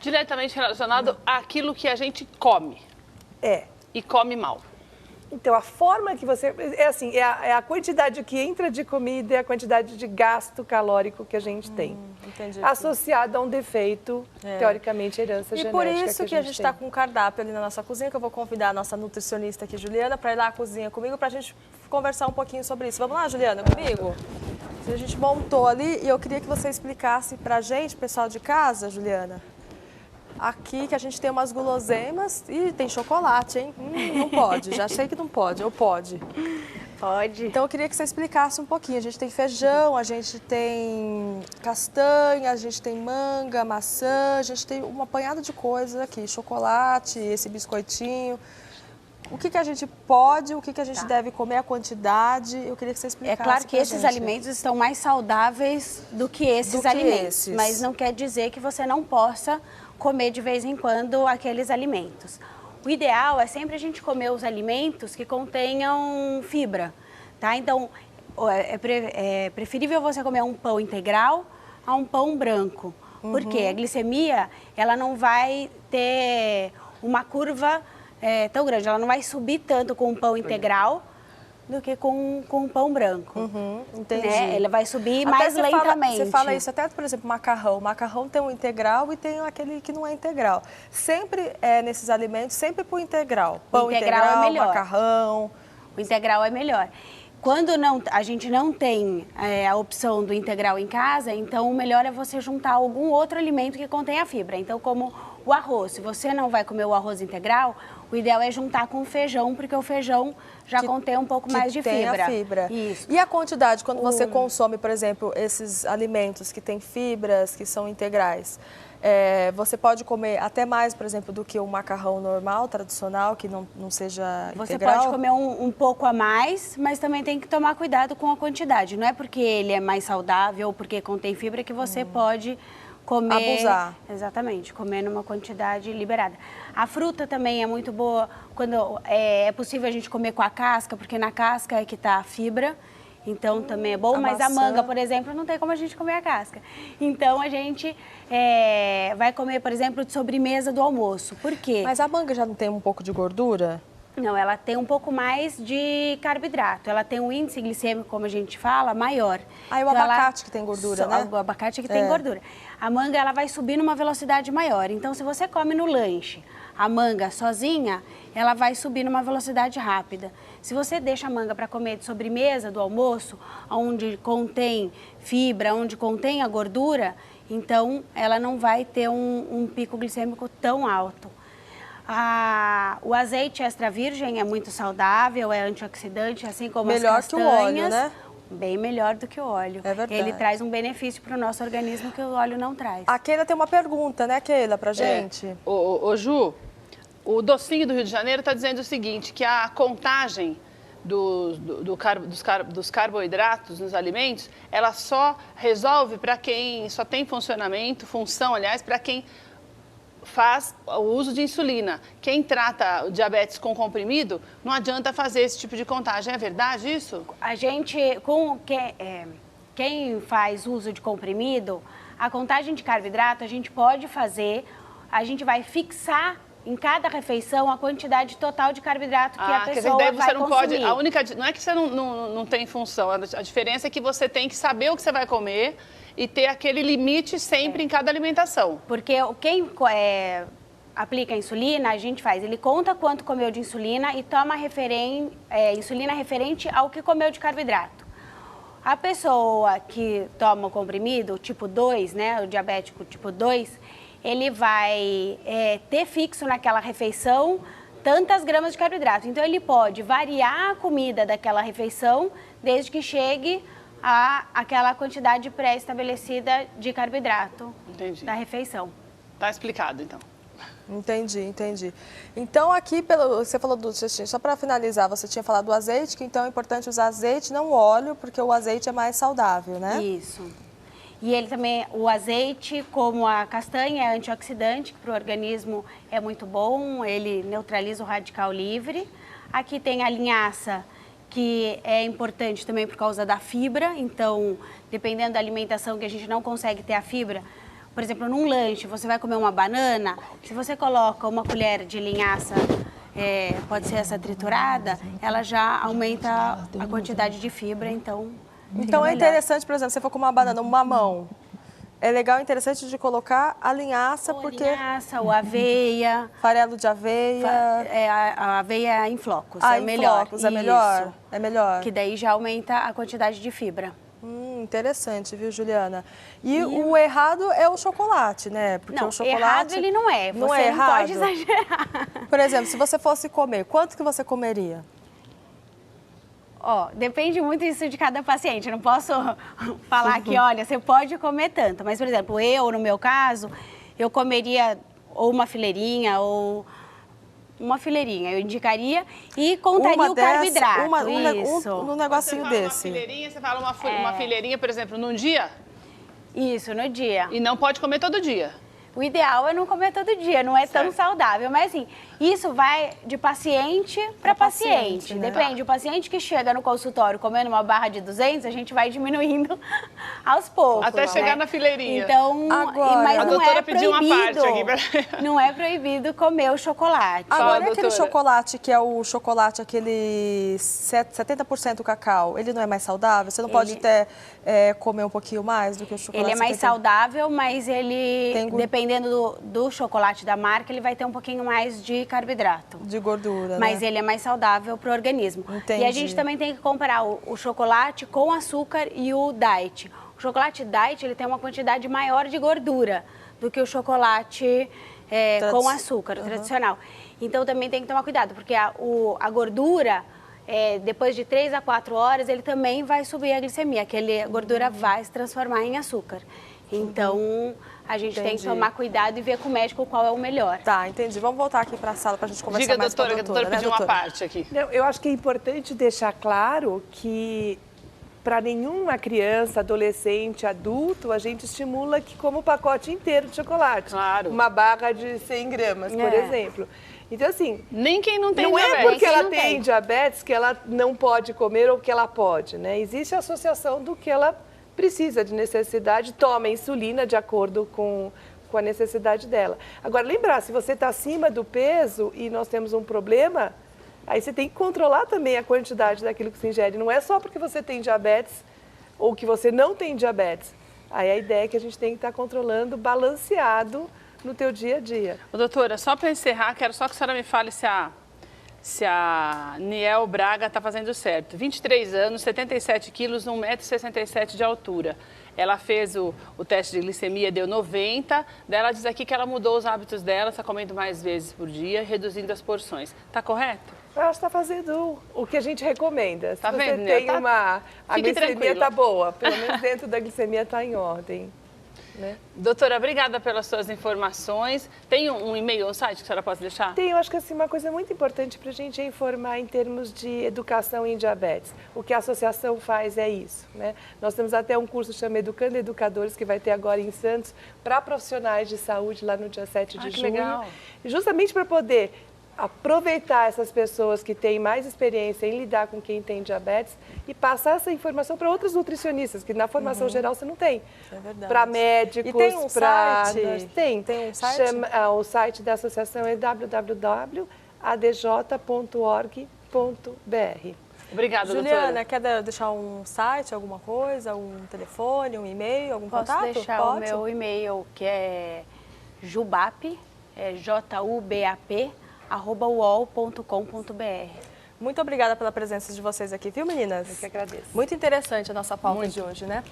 diretamente relacionado àquilo que a gente come. E come mal. Então, a forma que você... É assim, é a quantidade que entra de comida e a quantidade de gasto calórico que a gente tem. Entendi. Associado a um defeito, teoricamente, herança genética. E por isso que a gente está com um cardápio ali na nossa cozinha, que eu vou convidar a nossa nutricionista aqui, Juliana, para ir lá à cozinha comigo, para a gente conversar um pouquinho sobre isso. Vamos lá, Juliana, comigo? A gente montou ali e eu queria que você explicasse para a gente, pessoal de casa, Juliana, aqui que a gente tem umas guloseimas e tem chocolate, hein? Não pode, já sei que não pode, ou pode? Pode. Então eu queria que você explicasse um pouquinho. A gente tem feijão, a gente tem castanha, a gente tem manga, maçã, a gente tem uma apanhada de coisas aqui, chocolate, esse biscoitinho. O que a gente pode, o que a gente deve comer, a quantidade, eu queria que você explicasse. É claro que esses alimentos estão mais saudáveis do que esses alimentos, mas não quer dizer que você não possa comer de vez em quando aqueles alimentos. O ideal é sempre a gente comer os alimentos que contenham fibra, tá? Então, é preferível você comer um pão integral a um pão branco, porque a glicemia, ela não vai ter uma curva tão grande, ela não vai subir tanto com um pão integral do que com um pão branco. Entendi. Né? Ele vai subir mais lentamente. Você fala isso até, por exemplo, macarrão. O macarrão tem um integral e tem aquele que não é integral. Sempre nesses alimentos, sempre pro integral. Pão integral, é melhor. Macarrão. O integral é melhor. Quando a gente não tem a opção do integral em casa, então o melhor é você juntar algum outro alimento que contenha fibra. Então, como o arroz, se você não vai comer o arroz integral, o ideal é juntar com o feijão, porque o feijão já contém um pouco mais de fibra. Tem a fibra. Isso. E a quantidade, quando você consome, por exemplo, esses alimentos que têm fibras, que são integrais, você pode comer até mais, por exemplo, do que o macarrão normal, tradicional, que não seja integral? Você pode comer um pouco a mais, mas também tem que tomar cuidado com a quantidade. Não é porque ele é mais saudável ou porque contém fibra que você pode comer... Abusar. Exatamente, comer numa quantidade liberada. A fruta também é muito boa quando é possível a gente comer com a casca, porque na casca é que está a fibra. Então, também é bom, mas a manga, por exemplo, não tem como a gente comer a casca. Então, a gente vai comer, por exemplo, de sobremesa do almoço. Por quê? Mas a manga já não tem um pouco de gordura? Não, ela tem um pouco mais de carboidrato. Ela tem um índice glicêmico, como a gente fala, maior. Ah, e o abacate que tem gordura, né? O abacate que tem gordura. A manga, ela vai subir numa velocidade maior. Então, se você come no lanche a manga sozinha, ela vai subir numa velocidade rápida. Se você deixa a manga para comer de sobremesa do almoço, onde contém fibra, onde contém a gordura, então ela não vai ter um pico glicêmico tão alto. O azeite extra virgem é muito saudável, é antioxidante, assim como as castanhas. Melhor que o óleo, né? Bem melhor do que o óleo. É verdade. Ele traz um benefício para o nosso organismo que o óleo não traz. A Keila tem uma pergunta, né, Keila, pra gente? Ô, Ju, o Docinho do Rio de Janeiro está dizendo o seguinte, que a contagem dos carboidratos nos alimentos, ela só resolve para quem só tem função, aliás, para quem faz o uso de insulina. Quem trata o diabetes com comprimido, não adianta fazer esse tipo de contagem. É verdade isso? A gente, quem faz uso de comprimido, a contagem de carboidrato a gente pode fazer, a gente vai fixar em cada refeição a quantidade total de carboidrato que a pessoa daí você vai não consumir. Não é que você não tem função, a diferença é que você tem que saber o que você vai comer e ter aquele limite sempre em cada alimentação. Porque quem aplica a insulina, a gente ele conta quanto comeu de insulina e toma insulina referente ao que comeu de carboidrato. A pessoa que toma o comprimido, tipo 2, né, o diabético tipo 2, ele vai ter fixo naquela refeição tantas gramas de carboidrato. Então, ele pode variar a comida daquela refeição desde que chegue àquela quantidade pré-estabelecida de carboidrato da refeição. Tá explicado, então. Entendi. Então, aqui, você falou só para finalizar, você tinha falado do azeite, que então é importante usar azeite, não óleo, porque o azeite é mais saudável, né? Isso. E ele também, o azeite, como a castanha, é antioxidante, que para o organismo é muito bom, ele neutraliza o radical livre. Aqui tem a linhaça, que é importante também por causa da fibra, então, dependendo da alimentação que a gente não consegue ter a fibra, por exemplo, num lanche, você vai comer uma banana, se você coloca uma colher de linhaça, pode ser essa triturada, ela já aumenta a quantidade de fibra, então... Então é interessante, por exemplo, se você for comer uma banana, um mamão, é legal, interessante de colocar a linhaça, ou porque... linhaça, ou aveia. Farelo de aveia. A aveia em flocos, Ah, é em melhor. flocos, é melhor? Isso. É melhor. Que daí já aumenta a quantidade de fibra. Interessante, viu, Juliana? E o errado é o chocolate, né? Porque Não, o chocolate... errado ele não é. Você não é não errado. pode exagerar. Por exemplo, se você fosse comer, quanto que você comeria? Ó, depende muito isso de cada paciente. Eu não posso falar que, olha, você pode comer tanto. Mas, por exemplo, no meu caso, eu comeria ou uma fileirinha ou... Uma fileirinha, eu indicaria e contaria o carboidrato, isso. Um negocinho você fala desse. Você fala uma fileirinha, por exemplo, num dia? Isso, no dia. E não pode comer todo dia. O ideal é não comer todo dia, não é tão saudável. Mas assim, isso vai de paciente para paciente. Né? Depende, o paciente que chega no consultório comendo uma barra de 200, a gente vai diminuindo aos poucos. Até chegar na fileirinha. Então, agora, mas a não doutora é pediu uma parte proibido. aqui. Não é proibido comer o chocolate. Agora, e aquele doutora? chocolate que é o chocolate, aquele 70% cacau, ele não é mais saudável? Você não pode comer um pouquinho mais do que o chocolate? Ele é mais saudável, mas ele, Tem dependendo do chocolate da marca, ele vai ter um pouquinho mais de carboidrato. De gordura, Mas né? ele é mais saudável para o organismo. Entendi. E a gente também tem que comparar o chocolate com açúcar e o diet. O chocolate diet, ele tem uma quantidade maior de gordura do que o chocolate com açúcar, tradicional. Então também tem que tomar cuidado, porque a gordura... depois de 3 a 4 horas, ele também vai subir a glicemia, a gordura vai se transformar em açúcar. Então, a gente tem que tomar cuidado e ver com o médico qual é o melhor. Tá, entendi. Vamos voltar aqui para a sala para a gente conversar Diga, mais doutora, com a que a doutora né, pediu uma parte aqui. Não, eu acho que é importante deixar claro que para nenhuma criança, adolescente, adulto, a gente estimula que coma o pacote inteiro de chocolate. Claro. Uma barra de 100 gramas, por exemplo. Então, assim... Nem quem não tem não diabetes. é porque ela não tem tem diabetes que ela não pode comer ou que ela pode, né? Existe a associação do que ela precisa de necessidade, toma insulina de acordo com a necessidade dela. Agora, lembrar, se você está acima do peso e nós temos um problema, aí você tem que controlar também a quantidade daquilo que se ingere. Não é só porque você tem diabetes ou que você não tem diabetes. Aí a ideia é que a gente tem que estar controlando balanceado no teu dia a dia. Ô, doutora, só para encerrar, quero só que a senhora me fale se a Niel Braga está fazendo certo. 23 anos, 77 quilos, 1,67 m de altura. Ela fez o teste de glicemia, deu 90. Daí ela diz aqui que ela mudou os hábitos dela, está comendo mais vezes por dia, reduzindo as porções. Está correto? Ela está fazendo o que a gente recomenda. Se Tá você vendo, tem Niel? a Fique glicemia tranquila. está boa, pelo menos dentro da glicemia está em ordem. Né? Doutora, obrigada pelas suas informações. Tem um e-mail, um site que a senhora pode deixar? Tem, eu acho que assim, uma coisa muito importante para a gente é informar em termos de educação em diabetes. O que a associação faz é isso. Né? Nós temos até um curso chamado Educando Educadores, que vai ter agora em Santos, para profissionais de saúde, lá no dia 7 de junho. Legal. E justamente para poder aproveitar essas pessoas que têm mais experiência em lidar com quem tem diabetes e passar essa informação para outros nutricionistas, que na formação geral você não tem. É verdade. Para médicos, E tem um site? Tem um site? O site da associação é www.adj.org.br. Obrigada, Juliana, doutora. quer deixar um site, alguma coisa, um telefone, um e-mail, algum Posso contato? deixar o meu e-mail, que é jubap, jubap, @uol.com.br. Muito obrigada pela presença de vocês aqui, viu, meninas? Eu que agradeço. Muito interessante a nossa pauta de hoje, né?